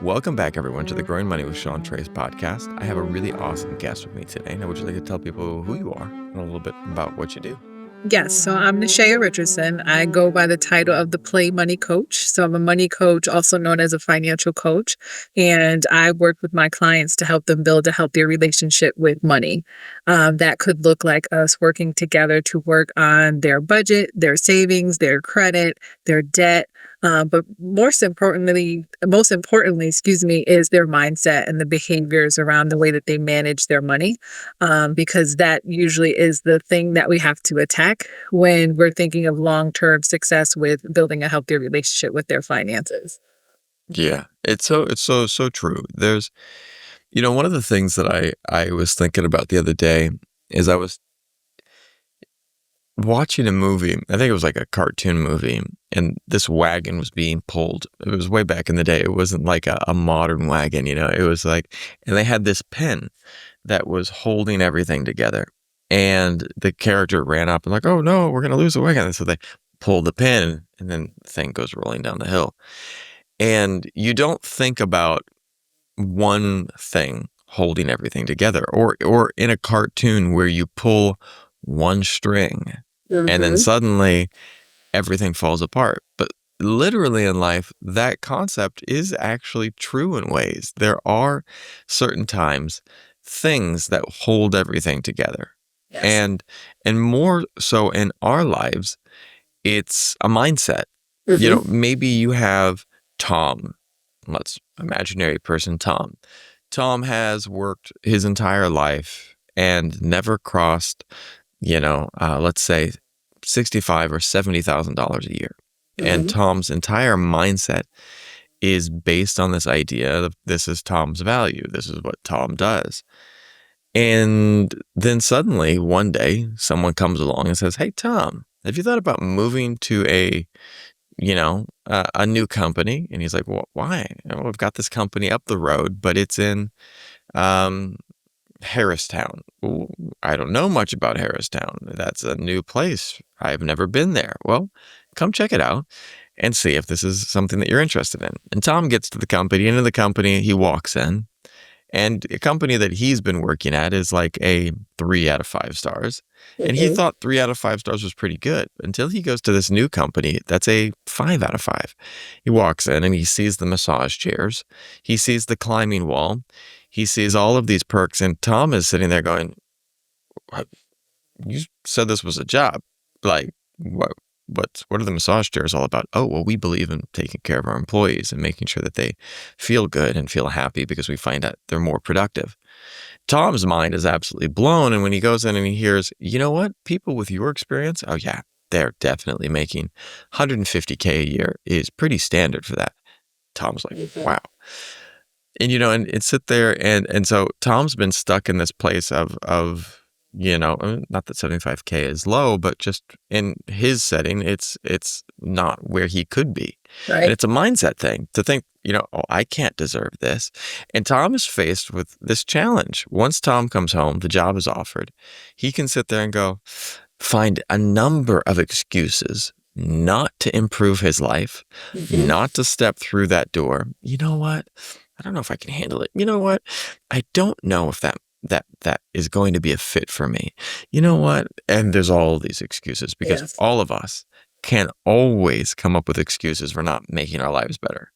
Welcome back, everyone, to the Growing Money with Sean Trey's podcast. I have a really awesome guest with me today. Now, would you like to tell people who you are and a little bit about what you do? Yes, so I'm Nishaea Richardson. I go by the title of the Play Money Coach. So I'm a money coach, also known as a financial coach, and I work with my clients to help them build a healthier relationship with money. That could look like us working together to work on their budget, their savings, their credit, their debt. But most importantly, is their mindset and the behaviors around the way that they manage their money, because that usually is the thing that we have to attack when we're thinking of long-term success with building a healthier relationship with their finances. Yeah, it's so true. There's, one of the things that I was thinking about the other day is I was watching a movie. I think it was like a cartoon movie, and this wagon was being pulled. It was way back in the day. It wasn't like a modern wagon, It was like, and they had this pen that was holding everything together. And the character ran up and like, oh no, we're gonna lose the wagon. And so they pull the pin, and then the thing goes rolling down the hill. And you don't think about one thing holding everything together, or in a cartoon where you pull one string and then suddenly everything falls apart. But literally in life, that concept is actually true in ways. There are certain times things that hold everything together. Yes. And more so in our lives, it's a mindset. Maybe you have Tom, let's imaginary person Tom. Tom has worked his entire life and never crossed, let's say $65,000 or $70,000 a year. And Tom's entire mindset is based on this idea of this is Tom's value. This is what Tom does. And then suddenly one day someone comes along and says, hey, Tom, have you thought about moving to a new company? And he's like, well, why? Well, we've got this company up the road, but it's in Harristown. Ooh, I don't know much about Harristown. That's a new place. I've never been there. Well, come check it out and see if this is something that you're interested in. And Tom gets to the company, into the company, he walks in, and a company that he's been working at is like a 3 out of 5 stars. And he thought 3 out of 5 stars was pretty good until he goes to this new company that's a 5 out of 5. He walks in and he sees the massage chairs. He sees the climbing wall. He sees all of these perks. And Tom is sitting there going, "What? You said this was a job. Like, what are the massage chairs all about?" Oh, well, we believe in taking care of our employees and making sure that they feel good and feel happy because we find out they're more productive. Tom's mind is absolutely blown. And when he goes in and he hears, you know what? People with your experience, oh yeah, they're definitely making $150K a year is pretty standard for that. Tom's like, wow. And, and sit there. And so Tom's been stuck in this place of not that 75K is low, but just in his setting, it's not where he could be. Right. And it's a mindset thing to think, oh, I can't deserve this. And Tom is faced with this challenge. Once Tom comes home, the job is offered. He can sit there and go find a number of excuses not to improve his life, not to step through that door. You know what? I don't know if I can handle it. You know what? I don't know if that is going to be a fit for me. You know what? And there's all these excuses because all of us can always come up with excuses for not making our lives better.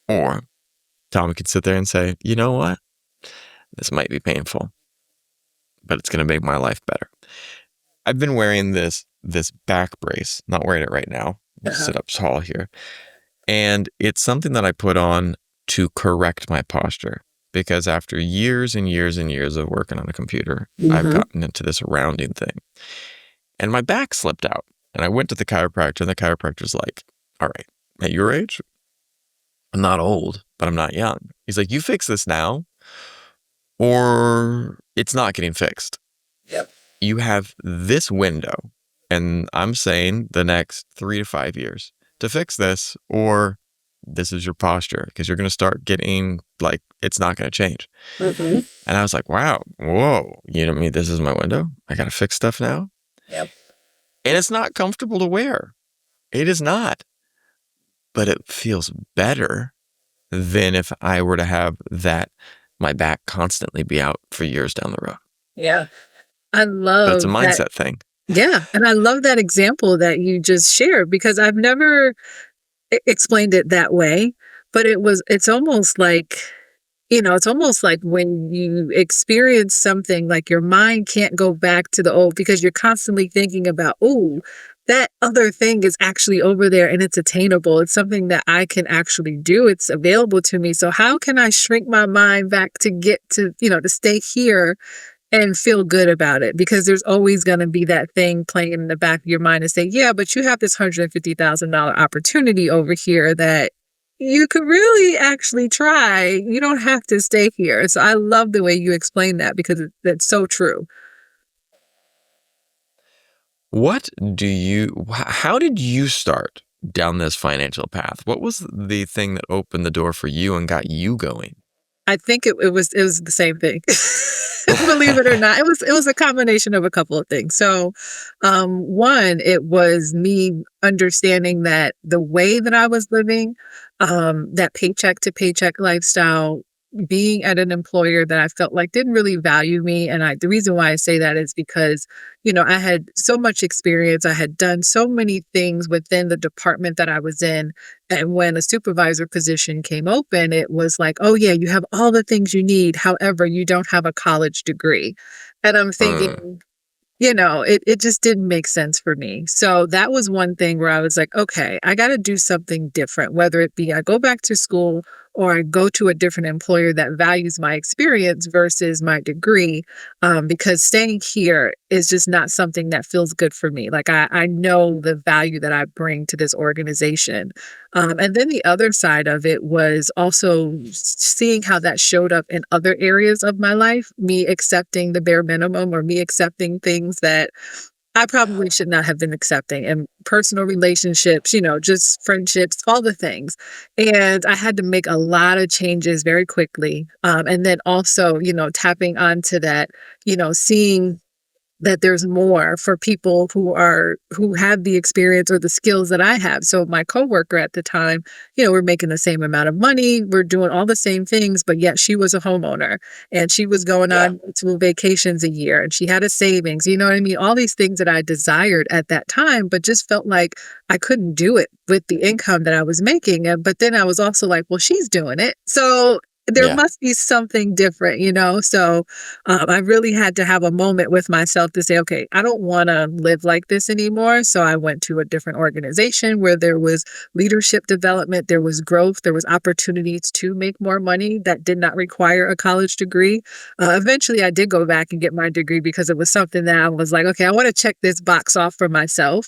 Or Tom could sit there and say, you know what? This might be painful, but it's going to make my life better. I've been wearing this back brace, not wearing it right now. Sit up tall here. And it's something that I put on to correct my posture. Because after years and years and years of working on a computer, I've gotten into this rounding thing. And my back slipped out. And I went to the chiropractor, and the chiropractor's like, all right, at your age, I'm not old, but I'm not young. He's like, you fix this now, or it's not getting fixed. Yep. You have this window, and I'm saying the next 3 to 5 years to fix this, or this is your posture, because you're going to start getting like, it's not going to change. And I was like, wow, whoa, this is my window. I got to fix stuff now. Yep. And it's not comfortable to wear. It is not. But it feels better than if I were to have that my back constantly be out for years down the road. Yeah. I So it's a love that. mindset thing. Yeah, and I love that example that you just shared because I've never explained it that way, but it's almost like, it's almost like when you experience something, like your mind can't go back to the old because you're constantly thinking about, oh, that other thing is actually over there and it's attainable. It's something that I can actually do. It's available to me. So how can I shrink my mind back to get to, to stay here and feel good about it? Because there's always going to be that thing playing in the back of your mind and say, yeah, but you have this $150,000 opportunity over here that you could really actually try. You don't have to stay here. So I love the way you explain that because that's so true. How did you start down this financial path? What was the thing that opened the door for you and got you going? I think it was the same thing. Believe it or not, it was a combination of a couple of things. So, one, it was me understanding that the way that I was living, that paycheck to paycheck lifestyle, being at an employer that I felt like didn't really value me, and the reason why I say that is because I had so much experience. I had done so many things within the department that I was in, and when a supervisor position came open, it was like, oh, yeah, you have all the things you need. However, you don't have a college degree. And I'm Mm, thinking, it just didn't make sense for me. So that was one thing where I was like, okay, I got to do something different, whether it be I go back to school or I go to a different employer that values my experience versus my degree. Because staying here is just not something that feels good for me. Like I know the value that I bring to this organization. And then the other side of it was also seeing how that showed up in other areas of my life, me accepting the bare minimum or me accepting things that I probably should not have been accepting in personal relationships, just friendships, all the things. And I had to make a lot of changes very quickly. And then also, tapping onto that, seeing that there's more for people who have the experience or the skills that I have. So my coworker at the time, we're making the same amount of money, we're doing all the same things, but yet she was a homeowner and she was going on multiple vacations a year and she had a savings, you know what I mean? All these things that I desired at that time, but just felt like I couldn't do it with the income that I was making. But then I was also like, well, she's doing it. So there yeah. must be something different. So I really had to have a moment with myself to say, okay, I don't want to live like this anymore. So I went to a different organization where there was leadership development, there was growth, there was opportunities to make more money that did not require a college degree. Eventually, I did go back and get my degree because it was something that I was like, okay, I want to check this box off for myself.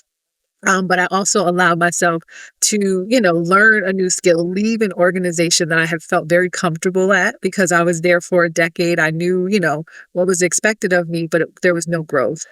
But I also allowed myself to, learn a new skill, leave an organization that I had felt very comfortable at because I was there for a decade. I knew, what was expected of me, but there was no growth.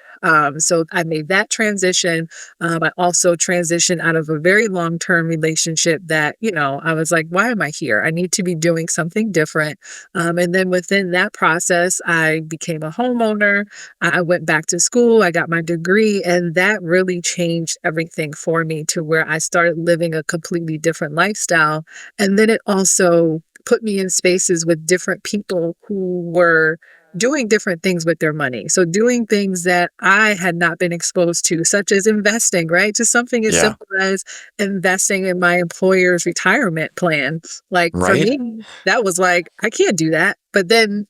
So I made that transition. I also transitioned out of a very long-term relationship that, I was like, why am I here? I need to be doing something different. And then within that process, I became a homeowner. I went back to school, I got my degree, and that really changed everything for me to where I started living a completely different lifestyle. And then it also put me in spaces with different people who were doing different things with their money. So doing things that I had not been exposed to, such as investing, right? Just something as Yeah. simple as investing in my employer's retirement plan. Like for Right? me, that was like, I can't do that. But then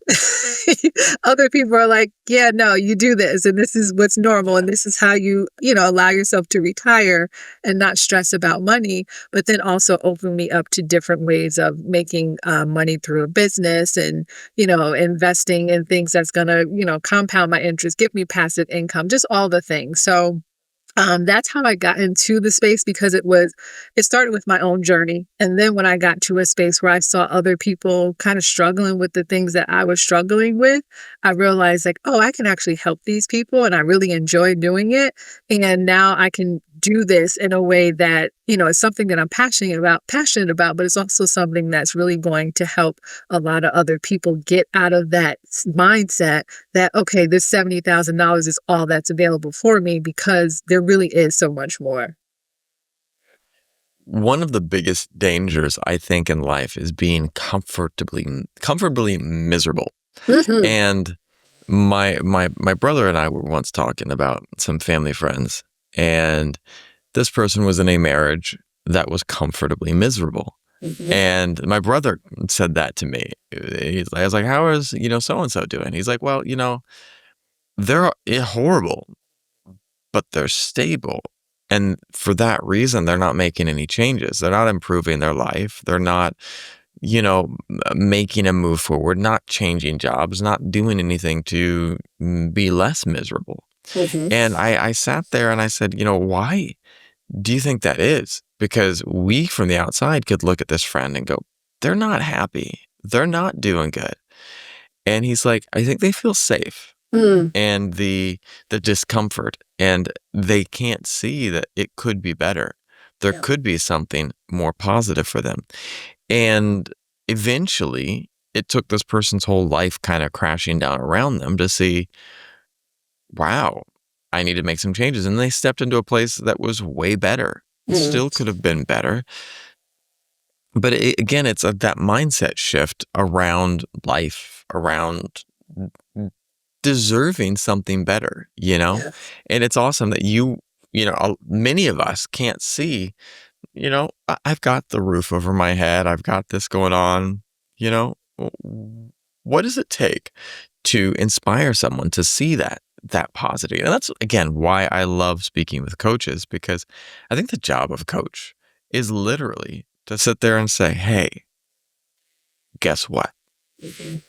other people are like, yeah, no, you do this and this is what's normal and this is how you allow yourself to retire and not stress about money, but then also open me up to different ways of making money through a business and, investing in things that's going to, compound my interest, give me passive income, just all the things. So that's how I got into the space because it started with my own journey. And then when I got to a space where I saw other people kind of struggling with the things that I was struggling with, I realized like, oh, I can actually help these people. And I really enjoy doing it. And now I can do this in a way that, is something that I'm passionate about, but it's also something that's really going to help a lot of other people get out of that mindset that, okay, this $70,000 is all that's available for me because there really is so much more. one of the biggest dangers I think in life is being comfortably miserable. Mhm. And my brother and I were once talking about some family friends, and this person was in a marriage that was comfortably miserable. Mhm. And my brother said that to me. I was like, "How is, so and so doing?" He's like, "Well, they're horrible, but they're stable. And for that reason, they're not making any changes. They're not improving their life. They're not, making a move forward, not changing jobs, not doing anything to be less miserable." Mhm. And I sat there and I said, why do you think that is? Because we from the outside could look at this friend and go, they're not happy. They're not doing good. And he's like, I think they feel safe, Mm. and the discomfort, and they can't see that it could be better. There Yeah. could be something more positive for them. And eventually it took this person's whole life kind of crashing down around them to see, wow, I need to make some changes. And they stepped into a place that was way better. It Mm. still could have been better. But again, it's that mindset shift around life, around deserving something better, Yes. And it's awesome that many of us can't see, I've got the roof over my head. I've got this going on, you know, what does it take to inspire someone to see that positive? And that's, again, why I love speaking with coaches, because I think the job of a coach is literally to sit there and say, hey, guess what? Mhm.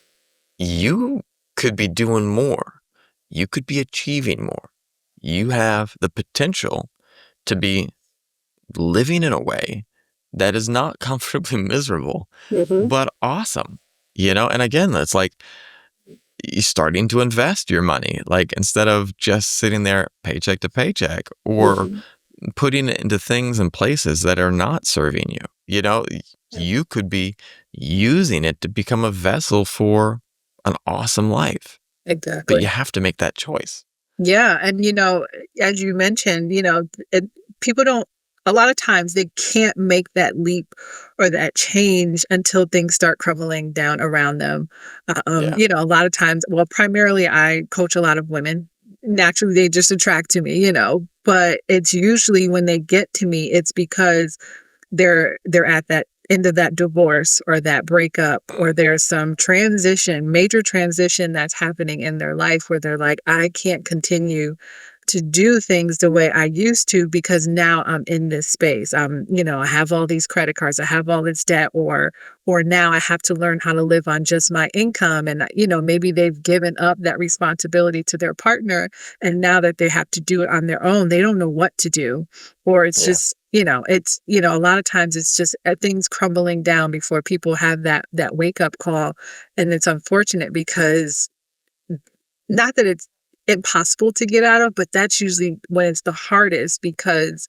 You could be doing more. You could be achieving more. You have the potential to be living in a way that is not comfortably miserable, Mhm. but awesome. And again, it's like you're starting to invest your money, like instead of just sitting there paycheck to paycheck, or Mhm. putting it into things and places that are not serving you. Yeah. You could be using it to become a vessel for an awesome life, but you Exactly. have to make that choice. Yeah, and, as you mentioned, it people don't a lot of times they can't make that leap or that change until things start crumbling down around them. Yeah. A lot of times, well, primarily I coach a lot of women. Naturally, they just attract to me, but it's usually when they get to me, it's because they're at that end of that divorce or that breakup, or there's some major transition that's happening in their life where they're like, I can't continue to do things the way I used to because now I'm in this space. I have all these credit cards, I have all this debt, or now I have to learn how to live on just my income. And maybe they've given up that responsibility to their partner, and now that they have to do it on their own, they don't know what to do. Or it's Yeah. just, a lot of times it's just things crumbling down before people have that wake up call. And it's unfortunate because, not that it's impossible to get out of, but that's usually when it's the hardest, because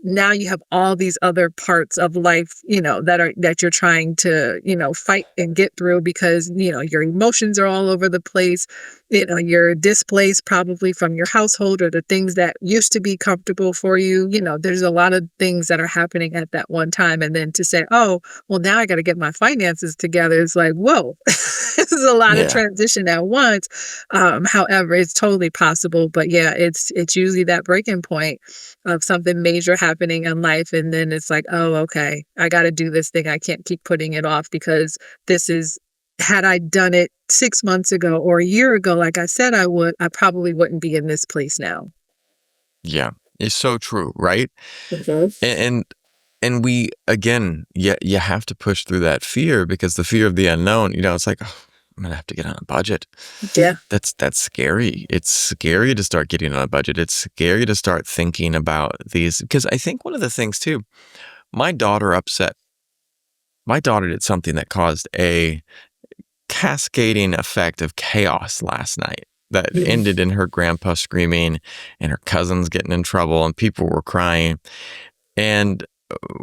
now you have all these other parts of life, that you're trying to, fight and get through, because, your emotions are all over the place. You're displaced probably from your household or the things that used to be comfortable for you. There's a lot of things that are happening at that one time. And then to say, oh, well, now I got to get my finances together. It's like, whoa, this is a lot of Yeah. transition at once. However, it's totally possible. But yeah, it's usually that breaking point of something major happening in life. And then it's like, oh, okay, I got to do this thing. I can't keep putting it off, because this is, had I done it 6 months ago or a year ago, like I said I would, I probably wouldn't be in this place now. Yeah. It's so true, right? Mhm. And and we, again, you have to push through that fear, because the fear of the unknown, it's like, "Oh, I'm gonna have to get on a budget." Yeah. That's scary. It's scary to start getting on a budget. It's scary to start thinking about these, because I think one of the things too, my daughter upset my daughter did something that caused a cascading effect of chaos last night that Mhm. ended in her grandpa screaming and her cousins getting in trouble and people were crying. And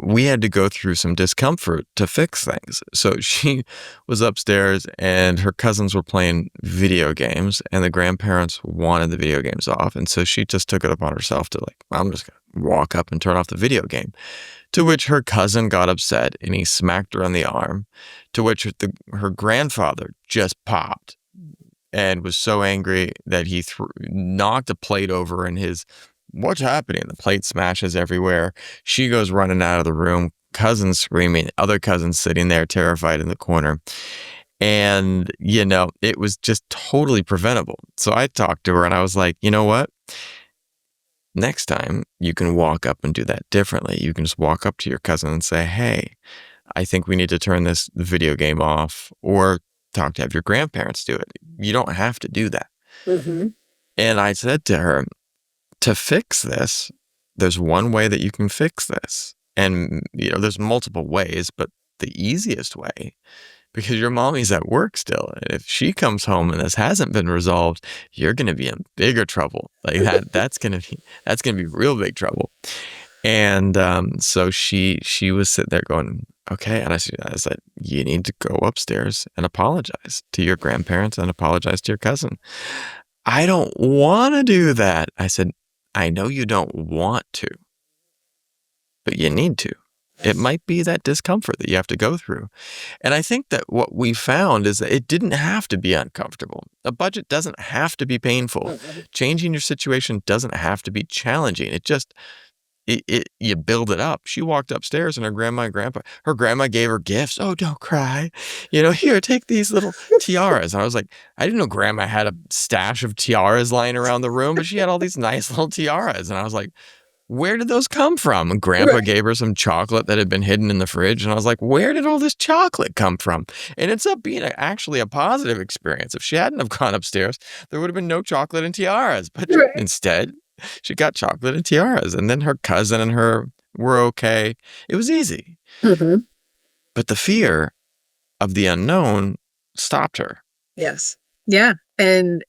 we had to go through some discomfort to fix things. So she was upstairs and her cousins were playing video games, and the grandparents wanted the video games off. And so she just took it upon herself to, like, I'm just going to walk up and turn off the video game. To which her cousin got upset and he smacked her on the arm, to which her grandfather just popped and was so angry that he knocked a plate over and what's happening? The plate smashes everywhere. She goes running out of the room, cousin screaming, other cousins sitting there terrified in the corner. And, it was just totally preventable. So I talked to her and I was like, you know what? Next time you can walk up and do that differently. You can just walk up to your cousin and say, hey, I think we need to turn this video game off, or have your grandparents do it. You don't have to do that. Mm-hmm. And I said to her, to fix this, there's one way that you can fix this. And, there's multiple ways, but the easiest way, because your mommy's at work still, and if she comes home and this hasn't been resolved, you're going to be in bigger trouble. Like that's going to be real big trouble. And so she was sitting there going, okay. And I said, you need to go upstairs and apologize to your grandparents and apologize to your cousin. I don't want to do that. I said, I know you don't want to, but you need to. It might be that discomfort that you have to go through. And I think that what we found is that it didn't have to be uncomfortable. A budget doesn't have to be painful. Changing your situation doesn't have to be challenging. It just, you build it up. She walked upstairs and her grandma gave her gifts. Oh, don't cry. Here, take these little tiaras. And I was like, I didn't know grandma had a stash of tiaras lying around the room, but she had all these nice little tiaras. And I was like, where did those come from? And grandpa gave her some chocolate that had been hidden in the fridge. And I was like, where did all this chocolate come from? And it ends up being actually a positive experience. If she hadn't have gone upstairs, there would have been no chocolate and tiaras. But instead, she got chocolate and tiaras. And then her cousin and her were okay. It was easy. Mm-hmm. But the fear of the unknown stopped her. Yes. Yeah. And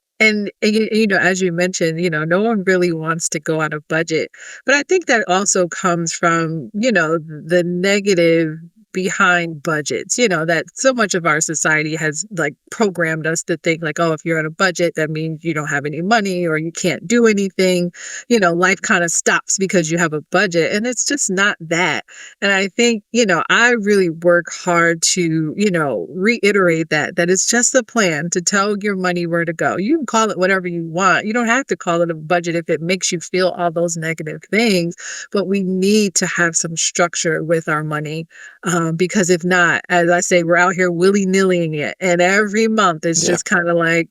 as you mentioned, no one really wants to go on a budget. But I think that also comes from, the negative behind budgets, that so much of our society has like programmed us to think like, oh, if you're on a budget, that means you don't have any money or you can't do anything. Life kind of stops because you have a budget, and it's just not that. And I think, I really work hard to, reiterate that it's just a plan to tell your money where to go. You can call it whatever you want. You don't have to call it a budget if it makes you feel all those negative things, but we need to have some structure with our money. Because if not, as I say, we're out here willy-nillying it. And every month it's just kind of like,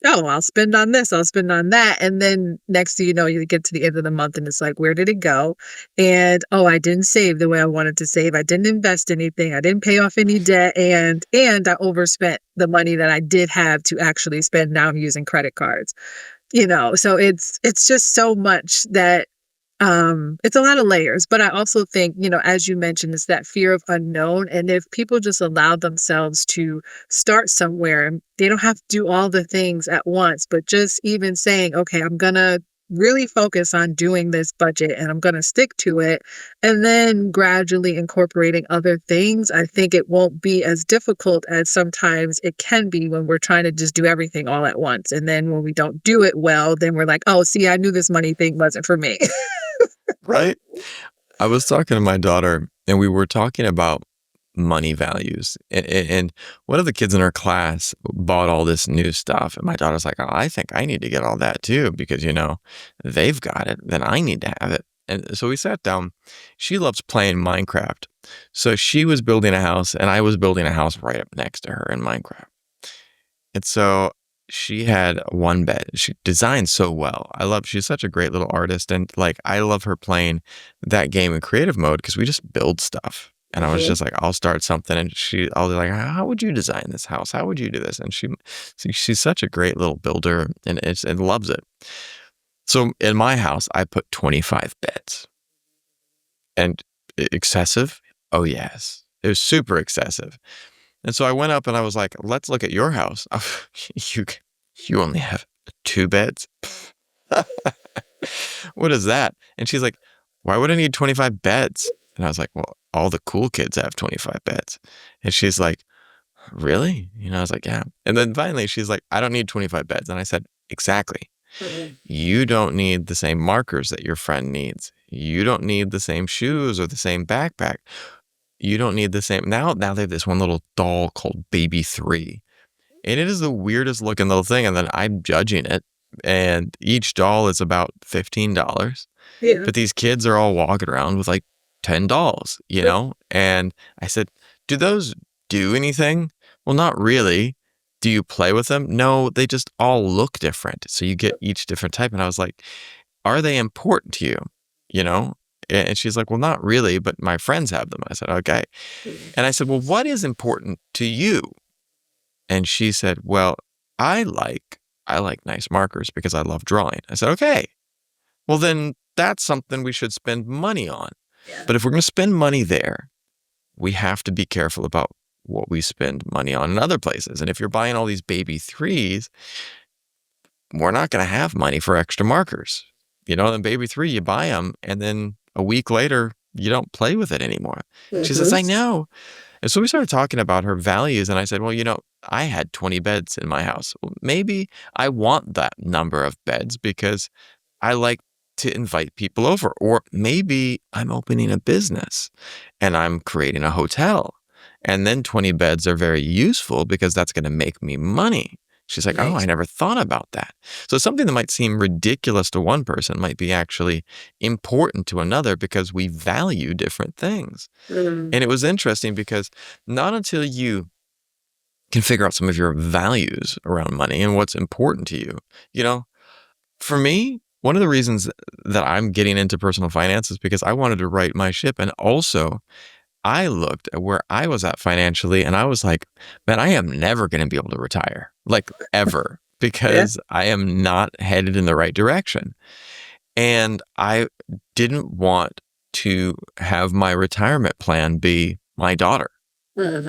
oh, I'll spend on this, I'll spend on that. And then next thing you know, you get to the end of the month and it's like, where did it go? And, oh, I didn't save the way I wanted to save. I didn't invest anything. I didn't pay off any debt. And I overspent the money that I did have to actually spend. Now I'm using credit cards. So it's just so much that it's a lot of layers, but I also think, as you mentioned, it's that fear of unknown. And if people just allow themselves to start somewhere, they don't have to do all the things at once, but just even saying, okay, I'm going to really focus on doing this budget and I'm going to stick to it. And then gradually incorporating other things. I think it won't be as difficult as sometimes it can be when we're trying to just do everything all at once. And then when we don't do it well, then we're like, oh, see, I knew this money thing wasn't for me. Right? I was talking to my daughter and we were talking about money values. And one of the kids in her class bought all this new stuff. And my daughter's like, oh, I think I need to get all that too, because, they've got it, then I need to have it. And so we sat down. She loves playing Minecraft. So she was building a house and I was building a house right up next to her in Minecraft. And so she had one bed. She designed so well. She's such a great little artist. And I love her playing that game in creative mode because we just build stuff. And I was just like, I'll start something. And I'll be like, how would you design this house? How would you do this? And she's such a great little builder and loves it. So in my house, I put 25 beds. And excessive? Oh, yes. It was super excessive. And so I went up and I was like, let's look at your house. You only have 2 beds? What is that? And she's like, why would I need 25 beds? And I was like, well, all the cool kids have 25 beds. And she's like, really? I was like, yeah. And then finally she's like, I don't need 25 beds. And I said, exactly. You don't need the same markers that your friend needs. You don't need the same shoes or the same backpack. You don't need the same. Now they have this one little doll called Baby 3. And it is the weirdest looking little thing, and then I'm judging it, and each doll is about $15, Yeah. but these kids are all walking around with, like, 10 dolls, you know? And I said, "Do those do anything?" "Well, not really." "Do you play with them?" "No, they just all look different, so you get each different type," and I was like, "Are they important to you?" You know? And she's like, "Well, not really, but my friends have them." I said, "Okay." Mhm. And I said, "Well, what is important to you?" And she said, "Well, I like I like nice markers because I love drawing." I said, "Okay. Well, then that's something we should spend money on. Yeah. But if we're going to spend money there, we have to be careful about what we spend money on in other places. And if you're buying all these baby threes, we're not going to have money for extra markers. You know, then baby three, you buy them, and then a week later, you don't play with it anymore." She says, Mhm. "I know." And so we started talking about her values, and I said, "Well, I had 20 beds in my house. Well, maybe I want that number of beds because I like to invite people over. Or maybe I'm opening a business and I'm creating a hotel. And then 20 beds are very useful because that's going to make me money." She's like, "Oh, I Nice. never thought about that." So something that might seem ridiculous to one person might be actually important to another because we value different things. Mm. And it was interesting because not until you can figure out some of your values around money and what's important to you, you know, for me, one of the reasons that I'm getting into personal finance is because I wanted to right my ship. And also, I looked at where I was at financially and I was like, man, I am never going to be able to retire, like ever, Yeah. because I am not headed in the right direction. And I didn't want to have my retirement plan be my daughter. Mhm.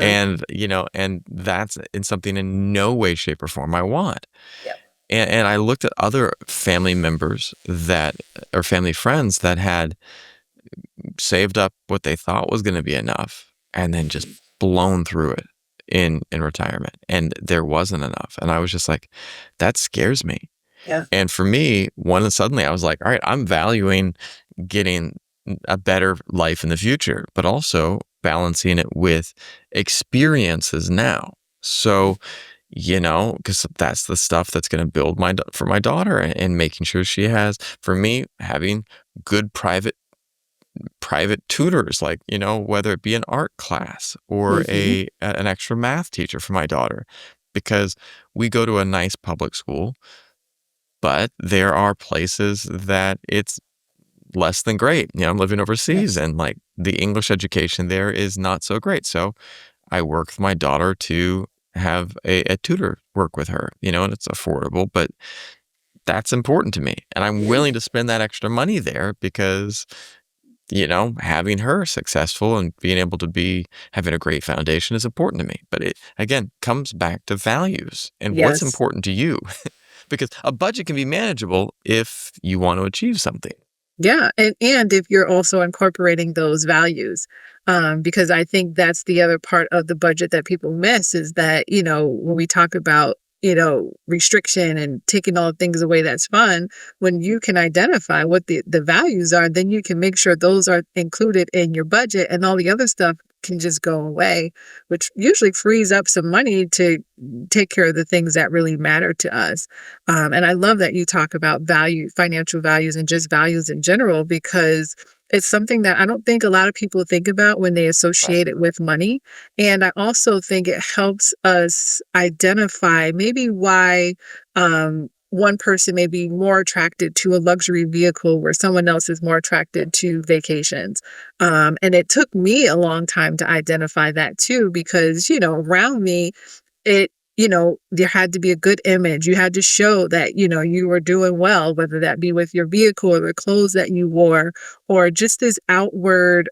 And that's in something in no way, shape, or form I want. Yep. And I looked at other family members that or family friends that had saved up what they thought was going to be enough and then just blown through it in retirement. And there wasn't enough. And I was just like, that scares me. Yeah. And for me, suddenly I was like, all right, I'm valuing getting a better life in the future, but also balancing it with experiences now. So, because that's the stuff that's going to build for my daughter, and making sure she has, for me, having good private tutors, like, whether it be an art class or Mhm. an extra math teacher for my daughter, because we go to a nice public school, but there are places that it's less than great. I'm living overseas, Yes. and like the English education there is not so great. So I work with my daughter to have a tutor work with her, and it's affordable, but that's important to me. And I'm willing to spend that extra money there because, having her successful and being able to be having a great foundation is important to me. But it, again, comes back to values and what's Yes. important to you, because a budget can be manageable if you want to achieve something. Yeah, and if you're also incorporating those values, because I think that's the other part of the budget that people miss is that, when we talk about, restriction and taking all the things away that's fun, when you can identify what the values are, then you can make sure those are included in your budget and all the other stuff can just go away, which usually frees up some money to take care of the things that really matter to us. And I love that you talk about financial values, and just values in general, because it's something that I don't think a lot of people think about when they associate it with money. And I also think it helps us identify maybe why one person may be more attracted to a luxury vehicle where someone else is more attracted to vacations. And it took me a long time to identify that too, because, around me, there had to be a good image. You had to show that, you were doing well, whether that be with your vehicle or the clothes that you wore, or just this outward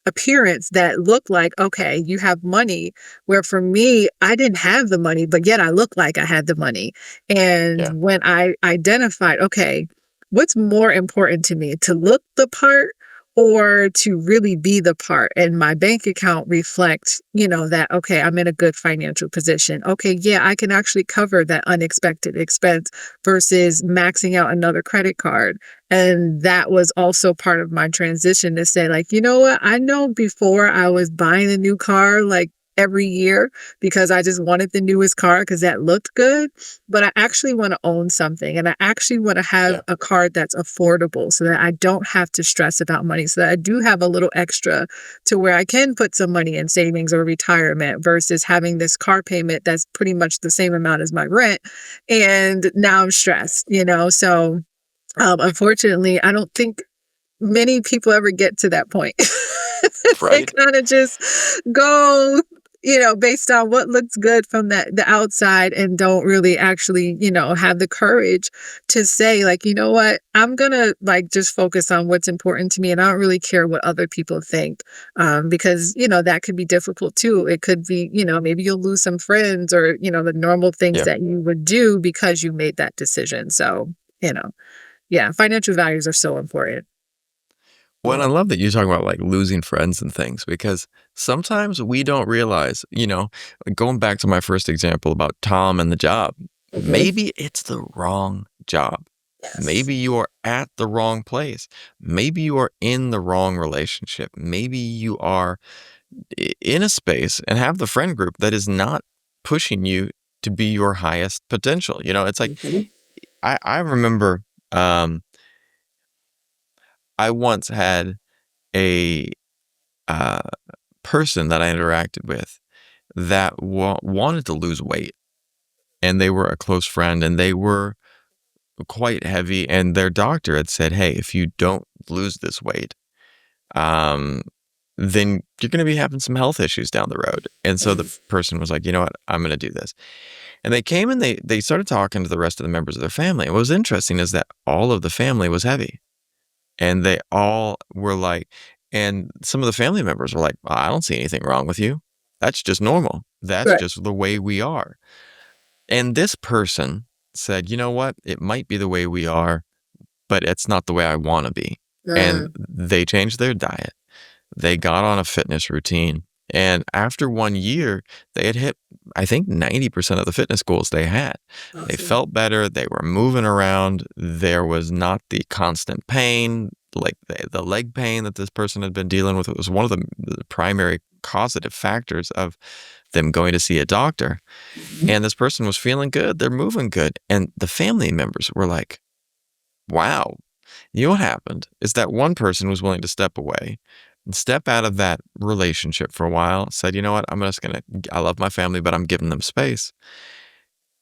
appearance that looked like, okay, you have money. Where for me, I didn't have the money, but yet I looked like I had the money. And Yeah. when I identified, okay, what's more important to me, to look the part or to really be the part and my bank account reflect, that, okay, I'm in a good financial position. Okay, yeah, I can actually cover that unexpected expense versus maxing out another credit card. And that was also part of my transition to say, like, you know what? I know before I was buying a new car, like, every year because I just wanted the newest car because that looked good, but I actually want to own something and I actually want to have Yeah. a car that's affordable so that I don't have to stress about money, so that I do have a little extra to where I can put some money in savings or retirement versus having this car payment that's pretty much the same amount as my rent. And now I'm stressed. So unfortunately, I don't think many people ever get to that point. They Right. kind of just go, based on what looks good from the outside and don't really actually, have the courage to say like, you know what, I'm gonna like just focus on what's important to me and I don't really care what other people think. Because, that could be difficult too. It could be, maybe you'll lose some friends or, the normal things Yeah. that you would do because you made that decision. So, you know, yeah, financial values are so important. Well, and I love that you talk about like losing friends and things because sometimes we don't realize, going back to my first example about Tom and the job, Mhm. maybe it's the wrong job. Yes. Maybe you are at the wrong place. Maybe you are in the wrong relationship. Maybe you are in a space and have the friend group that is not pushing you to be your highest potential. It's like Mhm. I remember um, I once had a uh, person that I interacted with that wanted to lose weight, and they were a close friend, and they were quite heavy, and their doctor had said, "Hey, if you don't lose this weight, um, then you're going to be having some health issues down the road." And so the Mhm. person was like, "You know what? I'm going to do this." And they came and they started talking to the rest of the members of their family. And what was interesting is that all of the family was heavy. And they all were like, and some of the family members were like, "Well, I don't see anything wrong with you. That's just normal. That's Right. just the way we are." And this person said, "You know what? It might be the way we are, but it's not the way I want to be." And Mm. they changed their diet. They got on a fitness routine. And after 1 year, they had hit, I think, 90% of the fitness goals they had. They Awesome. felt better. They were moving around. There was not the constant pain, like the leg pain that this person had been dealing with. It was one of the primary causative factors of them going to see a doctor. Mhm. And this person was feeling good. They're moving good. And the family members were like, wow. You know what happened is that one person was willing to step away and step out of that relationship for a while, said, you know what, I love my family, but I'm giving them space.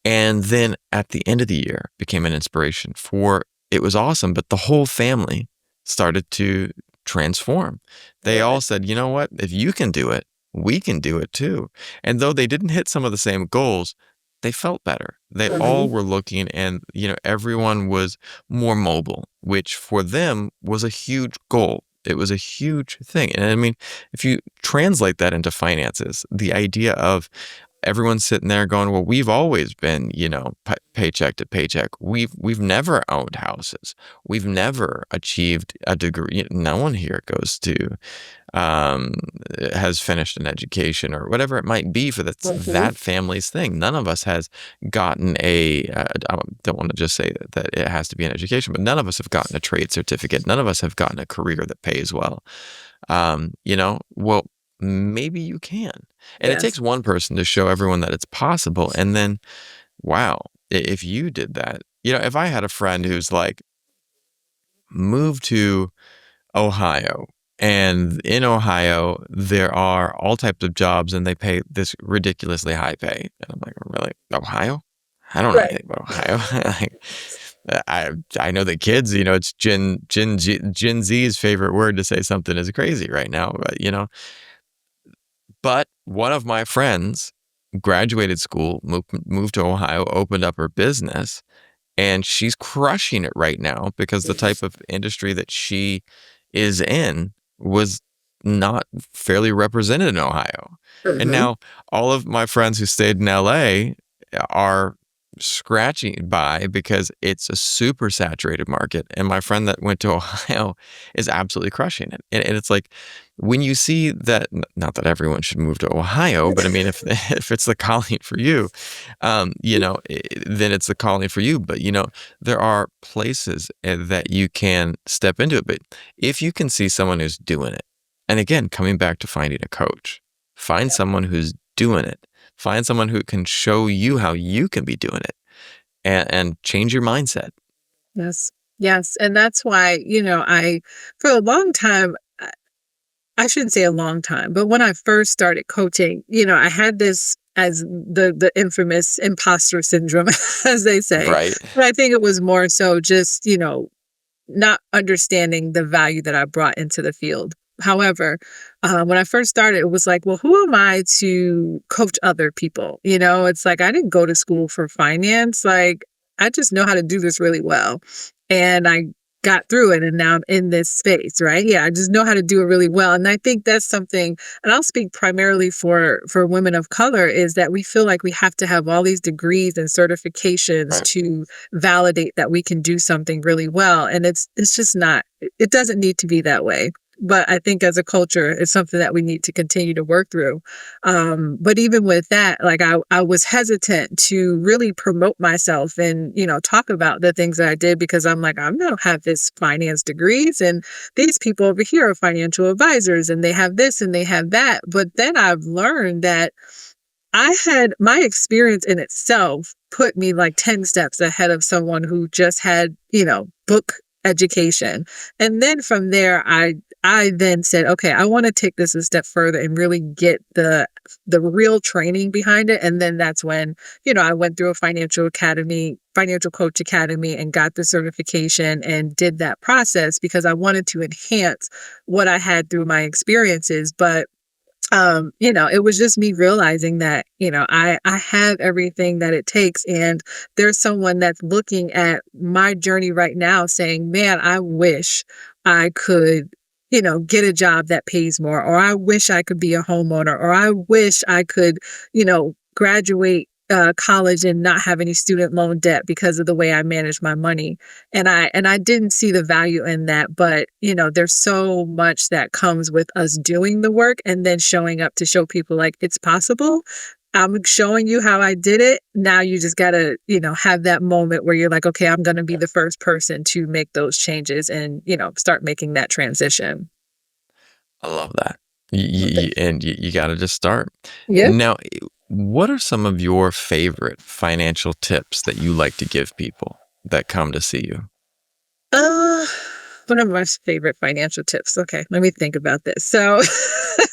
And then at the end of the year became an inspiration for it was awesome, but the whole family started to transform. They all Right. said, you know what, if you can do it, we can do it too. And though they didn't hit some of the same goals, they felt better. They all Mhm. were looking and, everyone was more mobile, which for them was a huge goal. It was a huge thing. And I mean, if you translate that into finances, the idea of everyone's sitting there going, well, we've always been, paycheck to paycheck. We've never owned houses. We've never achieved a degree. No one here goes to um, has finished an education or whatever it might be for Mhm. that family's thing. None of us has gotten I don't want to just say that it has to be an education, but none of us have gotten a trade certificate. None of us have gotten a career that pays well. Well, maybe you can. And it Yes. takes one person to show everyone that it's possible. And then, wow, if you did that, if I had a friend who's like, moved to Ohio, and in Ohio, there are all types of jobs and they pay this ridiculously high pay. And I'm like, really? Ohio? I don't know Right. anything about Ohio. Like, I know the kids, it's Gen Z's favorite word to say something is crazy right now, but one of my friends graduated school, moved to Ohio, opened up her business, and she's crushing it right now because the type of industry that she is in was not fairly represented in Ohio. And Mhm. now all of my friends who stayed in LA are scratching by because it's a super saturated market. And my friend that went to Ohio is absolutely crushing it. And it's like when you see that, not that everyone should move to Ohio, but I mean, if if it's the calling for you, then it's the calling for you. But there are places that you can step into it. But if you can see someone who's doing it, and again, coming back to finding a coach, find someone who's doing it. Find someone who can show you how you can be doing it and change your mindset. Yes. Yes. And that's why, for a long time, I shouldn't say a long time, but when I first started coaching, I had this as the infamous imposter syndrome, as they say. Right. But I think it was more so just, not understanding the value that I brought into the field. However, when I first started, it was like, well, who am I to coach other people? It's like I didn't go to school for finance. Like, I just know how to do this really well. And I got through it and now I'm in this space, right? Yeah, I just know how to do it really well. And I think that's something, and I'll speak primarily for women of color, is that we feel like we have to have all these degrees and certifications Right. to validate that we can do something really well. And it's just not, it doesn't need to be that way. But I think as a culture, it's something that we need to continue to work through. But even with that, like I was hesitant to really promote myself and, talk about the things that I did because I'm like, I don't have this finance degrees and these people over here are financial advisors and they have this and they have that. But then I've learned that I had my experience in itself put me like 10 steps ahead of someone who just had, book education. And then from there, I then said, okay, I want to take this a step further and really get the real training behind it. And then that's when, I went through a financial coach academy and got the certification and did that process because I wanted to enhance what I had through my experiences. But it was just me realizing that, I have everything that it takes. And there's someone that's looking at my journey right now saying, man, I wish I could, get a job that pays more, or I wish I could be a homeowner, or I wish I could, graduate college and not have any student loan debt because of the way I manage my money. And I didn't see the value in that, but there's so much that comes with us doing the work and then showing up to show people like it's possible. I'm showing you how I did it. Now you just got to, have that moment where you're like, okay, I'm going to be the first person to make those changes and, start making that transition. I love that. And you got to just start. Yeah. Now, what are some of your favorite financial tips that you like to give people that come to see you? Uh, One of my favorite financial tips. Okay, let me think about this. So, this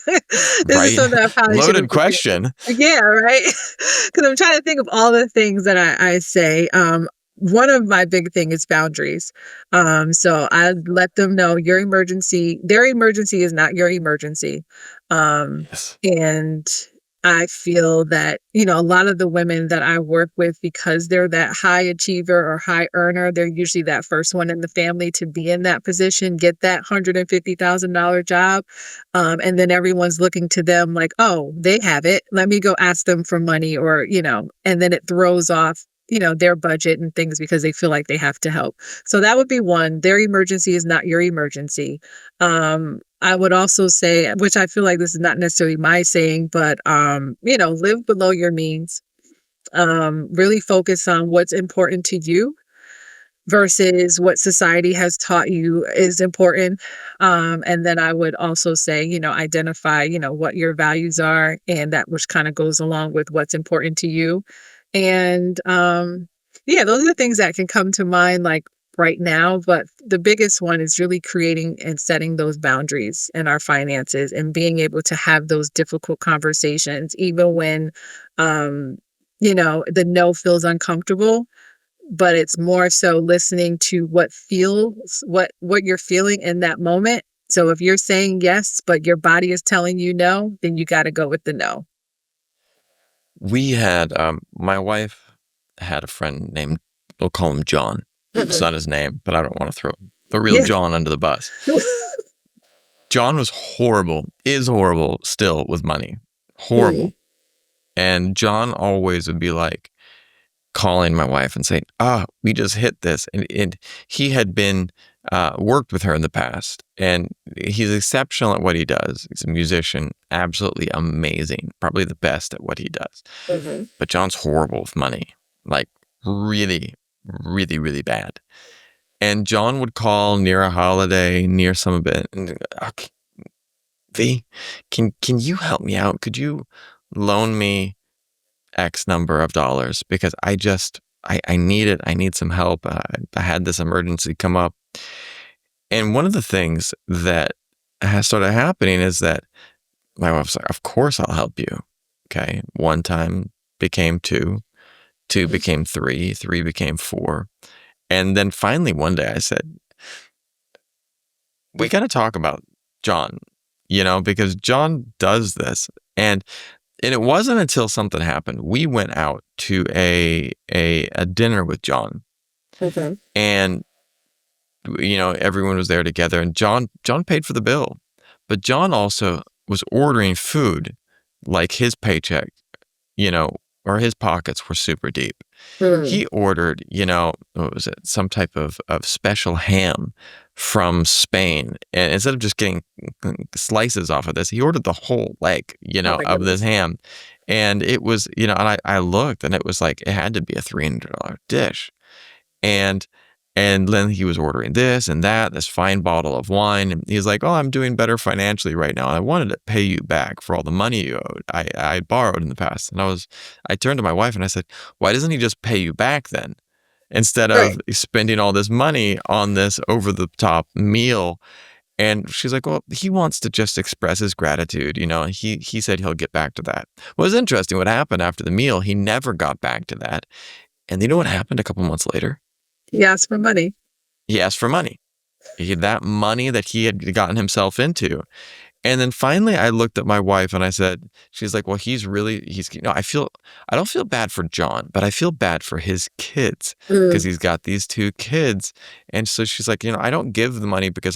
is Right? something I probably should have Loaded prepared. question. Yeah, right. Because I'm trying to think of all the things that I say. One of my big thing is boundaries. So I let them know their emergency is not your emergency. Um, Yes. and I feel that, a lot of the women that I work with, because they're that high achiever or high earner, they're usually that first one in the family to be in that position, get that $150,000 job. And then everyone's looking to them like, oh, they have it. Let me go ask them for money or, and then it throws off, their budget and things because they feel like they have to help. So that would be one. Their emergency is not your emergency. I would also say, which I feel like this is not necessarily my saying, but live below your means. Really focus on what's important to you versus what society has taught you is important. And then I would also say, identify, what your values are, and that which kind of goes along with what's important to you. And yeah, those are the things that can come to mind like right now. But the biggest one is really creating and setting those boundaries in our finances and being able to have those difficult conversations, even when, um, the no feels uncomfortable, but it's more so listening to what you're feeling in that moment. So if you're saying yes, but your body is telling you no, then you got to go with the no. We had, my wife had a friend named, we'll call him John. It's not his name, but I don't want to throw the real Yeah. John under the bus. John was horrible, is horrible still with money. Mm. Horrible. And John always would be like, calling my wife and saying, we just hit this. And he had been worked with her in the past, and he's exceptional at what he does. He's a musician, absolutely amazing, probably the best at what he does. Mhm. But John's horrible with money, like really, really, really bad. And John would call near a holiday, near some of it, and "Okay, V, can you help me out? Could you loan me X number of dollars because I need it. I need some help. I had this emergency come up." And one of the things that has started happening is that my wife's like, "Of course I'll help you." Okay. One time became two, two Mhm. became three, three became four. And then finally one day I said, "We got to talk about John, because John does this." And it wasn't until something happened. We went out to a dinner with John, Mhm. and everyone was there together, and John paid for the bill. But John also was ordering food like his paycheck, you know, or his pockets were super deep. Mm. He ordered, what was it? Some type of special ham from Spain. And instead of just getting slices off of this, he ordered the whole leg, Oh my of this goodness. ham. And it was, and I looked, and it was like, it had to be a $300 dish. And and then he was ordering this and that, this fine bottle of wine. And he's like, "Oh, I'm doing better financially right now. I wanted to pay you back for all the money you owed. I borrowed in the past." And I turned to my wife and I said, "Why doesn't he just pay you back then? Instead of Right. spending all this money on this over the top meal." And she's like, "Well, he wants to just express his gratitude. He said he'll get back to that." Well, it was interesting what happened after the meal. He never got back to that. And you know what happened a couple months later? He asked for money. He asked for money. That money that he had gotten himself into. And then finally I looked at my wife and I said, she's like, "Well, I don't feel bad for John, but I feel bad for his kids because Mm. he's got these two kids." And so she's like, "I don't give the money because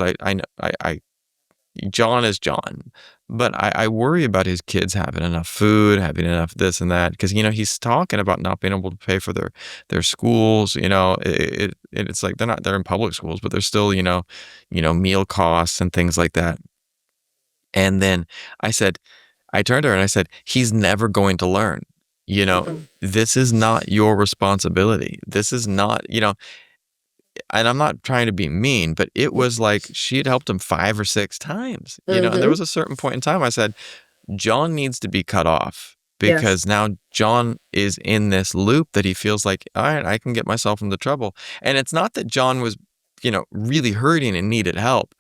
John is John, but I worry about his kids having enough food, having enough this and that, because he's talking about not being able to pay for their schools. It's like they're in public schools, but they're still meal costs and things like that." And then I said, I turned to her and I said, "He's never going to learn. Mhm. This is not your responsibility. This is not, and I'm not trying to be mean, but it was like she had helped him 5 or 6 times, and there Mhm. was a certain point in time I said, "John needs to be cut off Yes. because now John is in this loop that he feels like, all right, I can get myself into trouble." And it's not that John was, really hurting and needed help.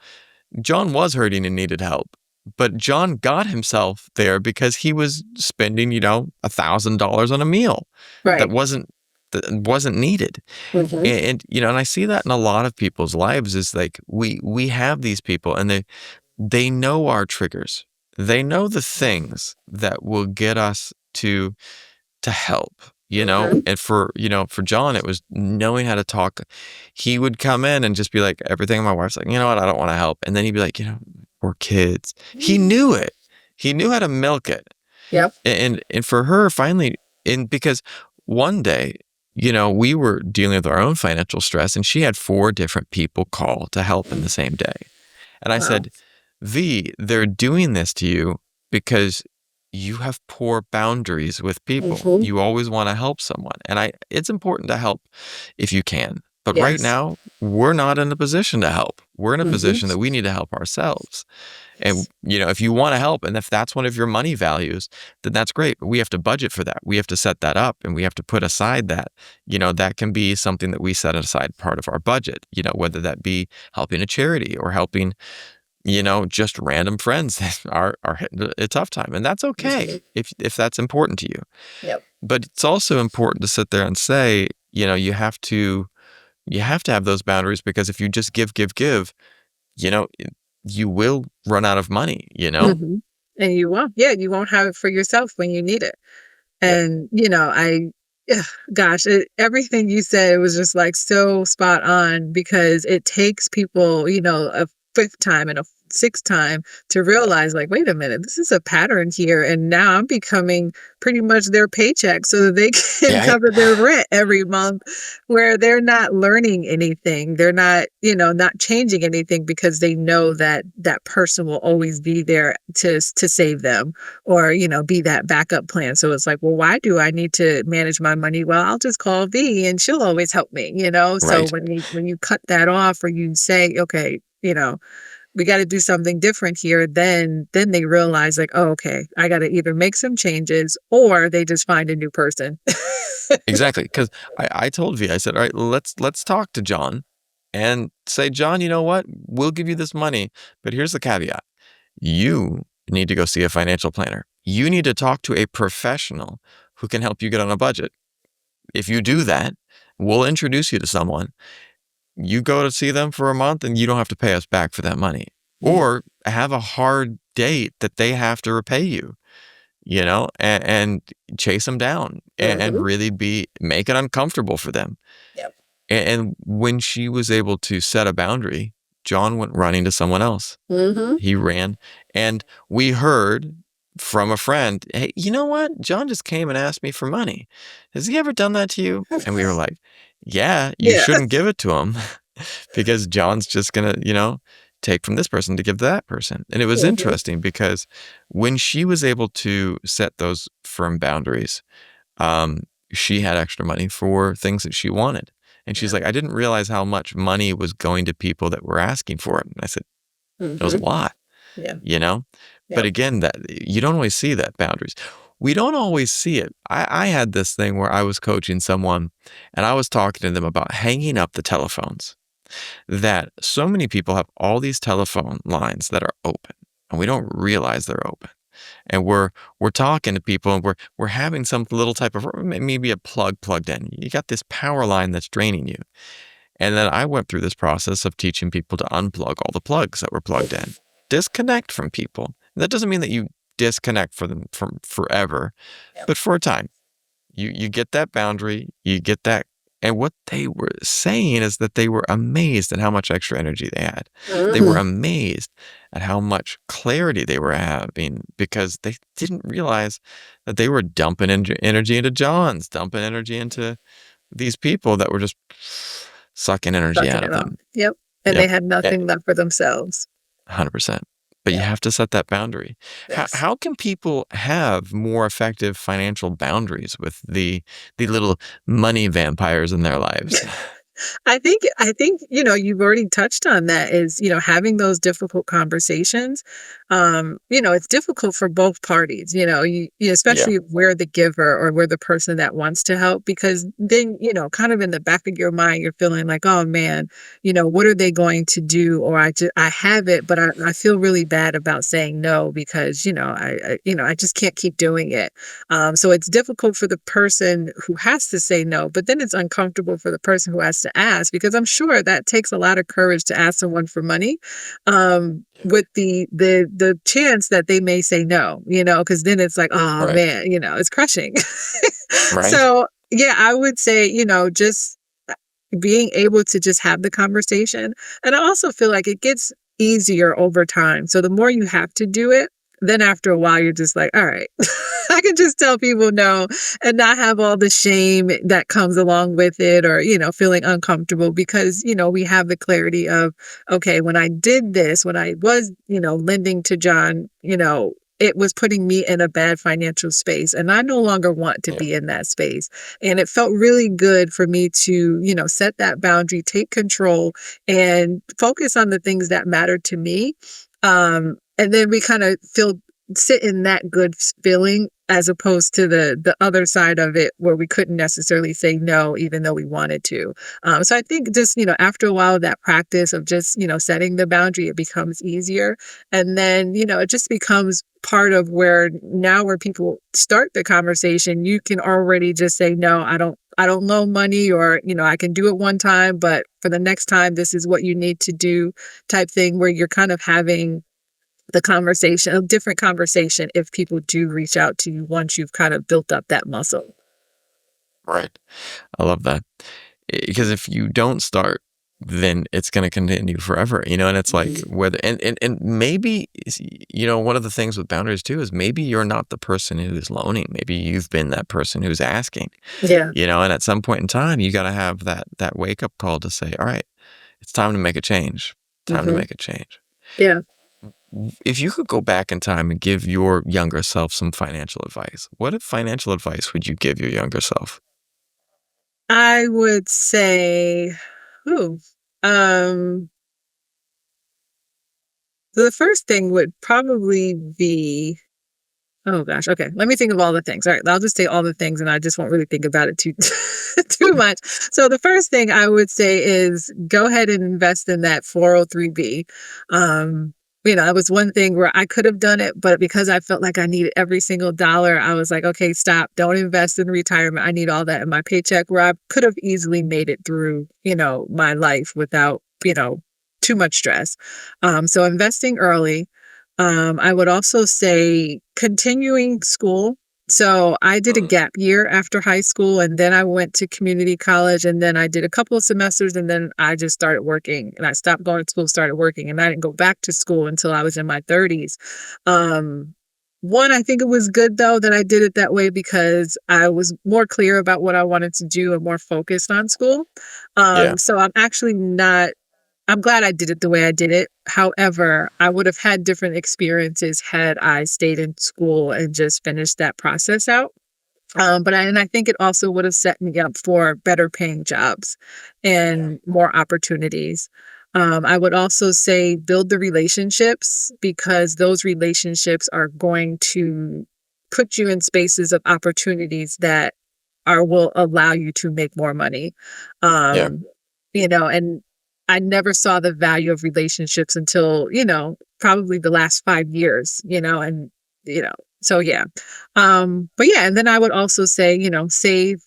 John was hurting and needed help, but John got himself there because he was spending, $1,000 on a meal that Right. wasn't needed. Mhm. And I see that in a lot of people's lives is like we have these people and they know our triggers. They know the things that will get us to help, Mhm. and for John, it was knowing how to talk. He would come in and just be like, everything. My wife's like, "You know what? I don't want to help." And then he'd be like, "Poor kids." He knew it. He knew how to milk it. Yep. And for her, finally, and because one day, we were dealing with our own financial stress, and she had 4 different people call to help in the same day. And I Wow. said, "V, they're doing this to you because you have poor boundaries with people. Mhm. You always want to help someone. And it's important to help if you can. But right Yes. now, we're not in a position to help. We're in a Mhm. position that we need to help ourselves. And, if you want to help, and if that's one of your money values, then that's great. But we have to budget for that. We have to set that up and we have to put aside that can be something that we set aside part of our budget, whether that be helping a charity or helping just random friends that are hitting a tough time. And that's okay Mhm. if that's important to you. Yep. But it's also important to sit there and say, you have to have those boundaries because if you just give, you know, you will run out of money. Mhm. And you won't. Yeah, you won't have it for yourself when you need it. Yep. And, ugh, gosh, everything you said was just like so spot on because it takes people, a fifth time and a sixth time to realize, like, wait a minute, this is a pattern here. And now I'm becoming pretty much their paycheck so that they can Yeah. cover their rent every month, where they're not learning anything. They're not, not changing anything because they know that that person will always be there to save them, or, be that backup plan. So it's like, well, why do I need to manage my money? Well, I'll just call V and she'll always help me. So Right. when you cut that off, or you say, okay, we got to do something different here, then they realize, like, oh, okay, I got to either make some changes or they just find a new person. Exactly. Because I told V, I said, all right, let's talk to John and say, John, you know what? We'll give you this money, but here's the caveat. You need to go see a financial planner. You need to talk to a professional who can help you get on a budget. If you do that, we'll introduce you to someone. You go to see them for a month and you don't have to pay us back for that money. Or have a hard date that they have to repay you, and chase them down, and Mhm. really make it uncomfortable for them. Yep. And when she was able to set a boundary, John went running to someone else. Mhm. He ran, and we heard from a friend, "Hey, you know what? John just came and asked me for money. Has he ever done that to you?" And we were like, "Yeah, you Yeah. shouldn't give it to him because John's just gonna, take from this person to give to that person." And it was Mhm. interesting because when she was able to set those firm boundaries, um, she had extra money for things that she wanted. And she's Yeah. like, "I didn't realize how much money was going to people that were asking for it." And I said, "It was a Mhm. lot, Yeah. you know?" But Yep. again, that you don't always see that boundaries. We don't always see it. I had this thing where I was coaching someone and I was talking to them about hanging up the telephones, that so many people have all these telephone lines that are open and we don't realize they're open. And we're talking to people and we're having some little type of, maybe a plug plugged in. You got this power line that's draining you. And then I went through this process of teaching people to unplug all the plugs that were plugged in, disconnect from people. That doesn't mean that you disconnect for them from forever, Yep. but for a time. You get that boundary, you get that. And what they were saying is that they were amazed at how much extra energy they had. They were Mhm. amazed at how much clarity they were having because they didn't realize that they were dumping energy into Johns, dumping energy into these people that were just sucking energy Sucking out of it off. them. Yep. And they Yep. had nothing left for themselves. 100%. But you Yeah. have to set that boundary. How Yes. how can people have more effective financial boundaries with the little money vampires in their lives? I think, you've already touched on that, is, having those difficult conversations. It's difficult for both parties, Yeah. especially where the giver or where the person that wants to help, because then, kind of in the back of your mind, you're feeling like, oh man, what are they going to do? Or I have it, but I feel really bad about saying no because, I just can't keep doing it. So it's difficult for the person who has to say no, but then it's uncomfortable for the person who has to ask, because I'm sure that takes a lot of courage to ask someone for money, with the chance that they may say no, because then it's like, oh Right. man, it's crushing. Right. So yeah, I would say, just being able to just have the conversation. And I also feel like it gets easier over time. So the more you have to do it, then after a while, you're just like, all right, I can just tell people no and not have all the shame that comes along with it, or, feeling uncomfortable, because, we have the clarity of, okay, when I did this, when I was, lending to John, it was putting me in a bad financial space, and I no longer want to Yeah. be in that space. And it felt really good for me to, set that boundary, take control, and focus on the things that matter to me. And then we kind of sit in that good feeling, as opposed to the other side of it where we couldn't necessarily say no even though we wanted to. So I think just, after a while of that practice of just, setting the boundary, it becomes easier. And then, it just becomes part of where now, where people start the conversation, you can already just say, no, I don't know money, or, I can do it one time, but for the next time, this is what you need to do, type thing, where you're kind of having a different conversation, if people do reach out to you once you've kind of built up that muscle. Right. I love that. Because if you don't start, then it's going to continue forever, and it's like Mhm. whether, and maybe, one of the things with boundaries too is maybe you're not the person who's loaning. Maybe you've been that person who's asking, Yeah. and at some point in time, you got to have that wake up call to say, all right, it's time to make a change. Time to Mhm. make a change. Yeah. If you could go back in time and give your younger self some financial advice, what financial advice would you give your younger self? I would say, ooh, um, the first thing would probably be, oh gosh, okay. Let me think of all the things. All right, I'll just say all the things, and I just won't really think about it too too much. So the first thing I would say is go ahead and invest in that 403b. Um, that was one thing where I could have done it, but because I felt like I needed every single dollar, I was like, okay, stop. Don't invest in retirement. I need all that in my paycheck. Where I could have easily made it through, my life without, too much stress. So investing early. I would also say continuing school. So I did a Mm, gap year after high school, and then I went to community college, and then I did a couple of semesters, and then I just started working, and I stopped going to school, started working, and I didn't go back to school until I was in my 30s. Um, One, I think it was good though that I did it that way because I was more clear about what I wanted to do and more focused on school. yeah, So I'm glad I did it the way I did it. However, I would have had different experiences had I stayed in school and just finished that process out. And I think it also would have set me up for better paying jobs yeah, and more opportunities. I would also say build the relationships because those relationships are going to put you in spaces of opportunities that will allow you to make more money. yeah, Um, and I never saw the value of relationships until, probably the last 5 years, and, you know, so yeah. But yeah, and then I would also say, save,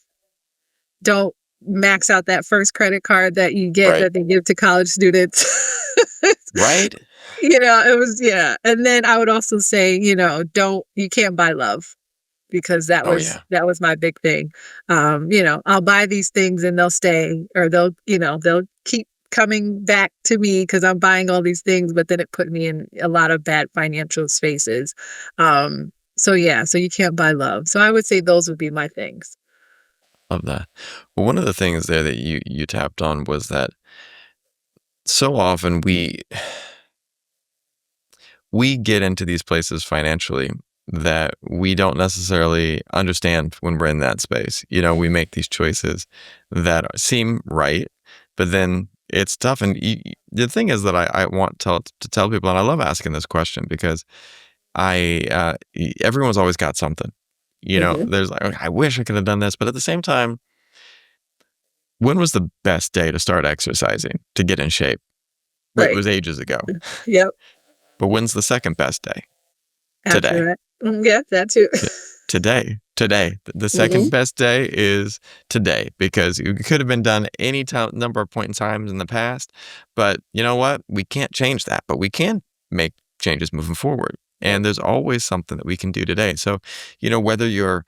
don't max out that first credit card that you get right, that they give to college students. right. It was, yeah. And then I would also say, you can't buy love because that Oh was yeah, that was my big thing. I'll buy these things and they'll stay or they'll keep coming back to me because I'm buying all these things, but then it put me in a lot of bad financial spaces. So yeah, so you can't buy love. So I would say those would be my things. love that. Well, one of the things there that you tapped on was that so often we get into these places financially that we don't necessarily understand when we're in that space. We make these choices that seem right, but then it's tough. And the thing is that I want to tell people, and I love asking this question because everyone's always got something. Hmm. There's like, "Okay, I wish I could have done this, but at the same time, when was the best day to start exercising to get in shape? It Right. was ages ago. Yep. But when's the second best day? After Today. that. Yeah, that too. T- today. The Hmm. second best day is today because it could have been done any time, number of point in times in the past. But you know what? We can't change that, but we can make changes moving forward. Yep. And there's always something that we can do today. So, whether you're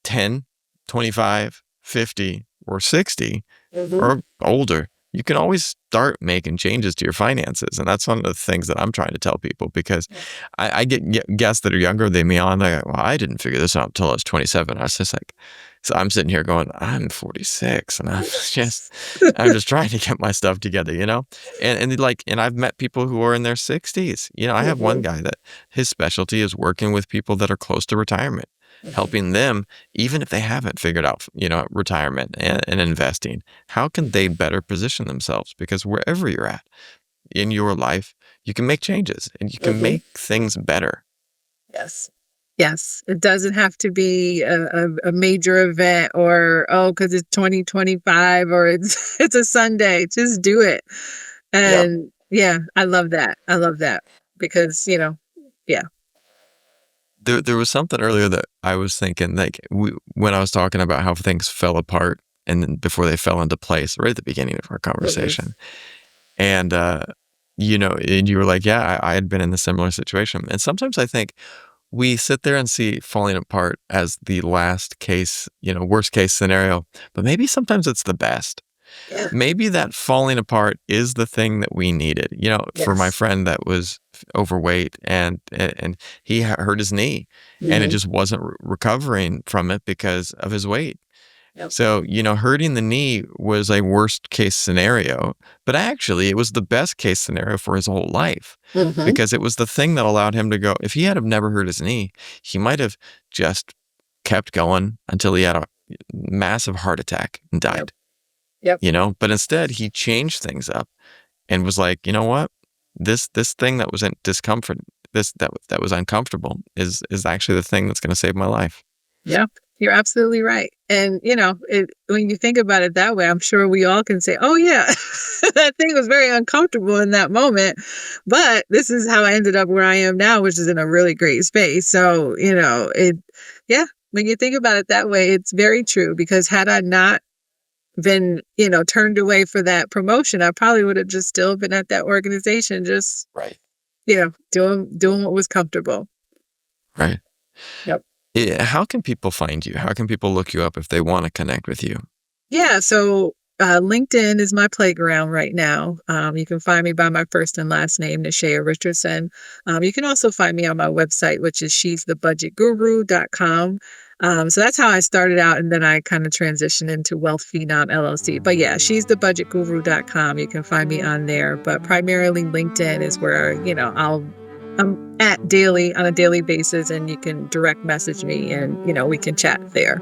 10, 25, 50, or 60 Hmm. or older, you can always start making changes to your finances. And that's one of the things that I'm trying to tell people because I get guests that are younger than me on. They're like, well, I didn't figure this out until I was 27. I was just like, so I'm sitting here going, I'm 46 and I'm just trying to get my stuff together. And I've met people who are in their 60s. I have one Hmm. guy that his specialty is working with people that are close to retirement, Hmm. helping them, even if they haven't figured out, retirement and investing, how can they better position themselves? Because wherever you're at in your life, you can make changes and you can Hmm. make things better. Yes. Yes. It doesn't have to be a major event or, oh, because it's 2025 or it's it's a Sunday. Just do it. Yeah. And yeah, I love that. I love that because, yeah. There was something earlier that I was thinking, like when I was talking about how things fell apart and then before they fell into place, right at the beginning of our Hmm. conversation. And, and you were like, yeah, I had been in a similar situation. And sometimes I think we sit there and see falling apart as the last case, worst case scenario, but maybe sometimes it's the best. Yeah. Maybe that falling apart is the thing that we needed. For my Yes. friend that was overweight and he hurt his knee and it Mhm. just wasn't recovering from it because of his weight. Yep. So, hurting the knee was a worst case scenario, but actually it was the best case scenario for his whole life Mhm. because it was the thing that allowed him to go. If he had have never hurt his knee, he might have just kept going until he had a massive heart attack and Yep. died, Yep. but instead he changed things up and was like, you know what? This thing that was in discomfort, that was uncomfortable is actually the thing that's going to save my life. Yeah, you're absolutely right. And, when you think about it that way, I'm sure we all can say, oh, yeah, that thing was very uncomfortable in that moment. But this is how I ended up where I am now, which is in a really great space. So, yeah, when you think about it that way, it's very true because had I not been, turned away for that promotion, I probably would have just still been at that organization, just, Right. doing what was comfortable. Right. Yep. How can people find you? How can people look you up if they want to connect with you? Yeah, so LinkedIn is my playground right now. You can find me by my first and last name, Nishaea Richardson. You can also find me on my website, which is she'sthebudgetguru.com. So that's how I started out, and then I kind of transitioned into Wealth Phenom LLC. But yeah, she'sthebudgetguru.com. You can find me on there, but primarily LinkedIn is where I'm at daily on a daily basis, and you can direct message me, and we can chat there.